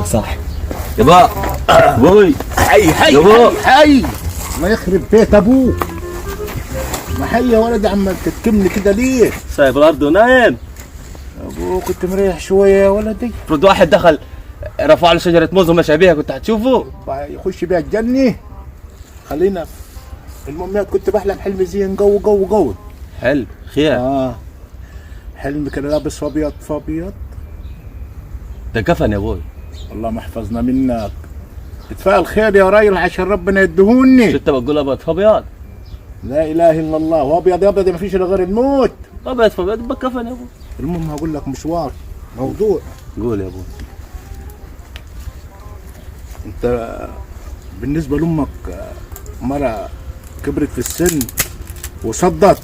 صح يابا. ابوي حي حي يابا. حي الله يخرب بيت ابوك. ما حي يا ولد عمال تتكمني كده ليه؟ سايب الارض ونايم. ابوك كنت مريح شويه يا ولدي. افرض واحد دخل رفع له شجره موز ومشى بيها كنت هتشوفه؟ يخش بيها الجنه. خلينا في المهمات. كنت بحلم حلم زين جو جو جو. حلو خير. حلمي كان لابس فابيض فابيض. ده كفن يا ابوي. الله ما حفظنا منك. اتفائل خير يا راجل عشان ربنا يدهوني. شو انت بتقول ابيض فابيض؟ لا اله الا الله. وابيض ابيض ما فيش الا غير الموت. ابيض فابيض يبقى كفن يا ابوي. المهم هقول لك مشوار موضوع. قول يا ابوي. انت بالنسبه لامك مرة كبرت في السن وصدت.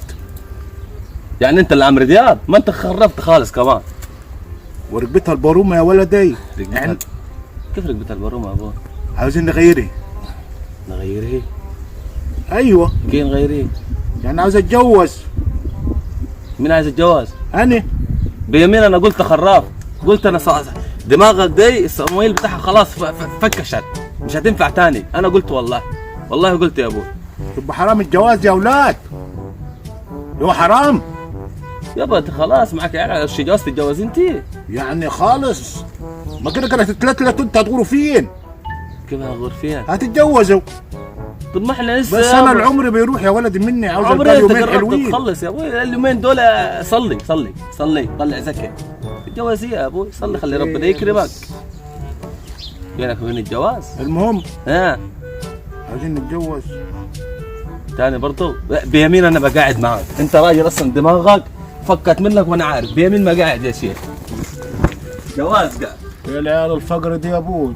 يعني انت اللي عمرو دياب؟ ما انت خرفت خالص كمان. وركبتها البارومه يا ولدي. يعني كيف ركبتها البارومه يا ابوي؟ عاوزين نغيرها. نغيرها؟ ايوه. كيف نغيرها؟ يعني عاوز اتجوز. مين عايز الجواز؟ انا بيمين انا قلت خراف. قلت انا دماغك دي الصمويل بتاعها خلاص فكشت مش هتنفع تاني. انا قلت والله قلت يا ابوي. يبقى حرام الجواز يا اولاد. هو حرام يابا انت خلاص معك عيال على الشي جواز تتجوز انت يعني خالص. ما كده كده هتتلتلت انت هتغوروا فين؟ كيف هغور فين؟ هتتجوزوا. طب ما احنا لسه بس انا العمر بيروح يا ولدي مني. عاوز عمري ابقى انت يومين قربت حلوين. تخلص يا ابوي. اليومين دول صلي طلع زكاه. الجواز يا ابوي صلي خلي ربنا يكرمك. بينك وبين الجواز. المهم عايزين نتجوز تاني برضه. بيمين انا بقاعد معك. انت راجل اصلا دماغك فكت منك وانا عارف. بيمين ما قاعد يا شيخ. جواز قاعد. يا العيال الفقر دي يا ابوي.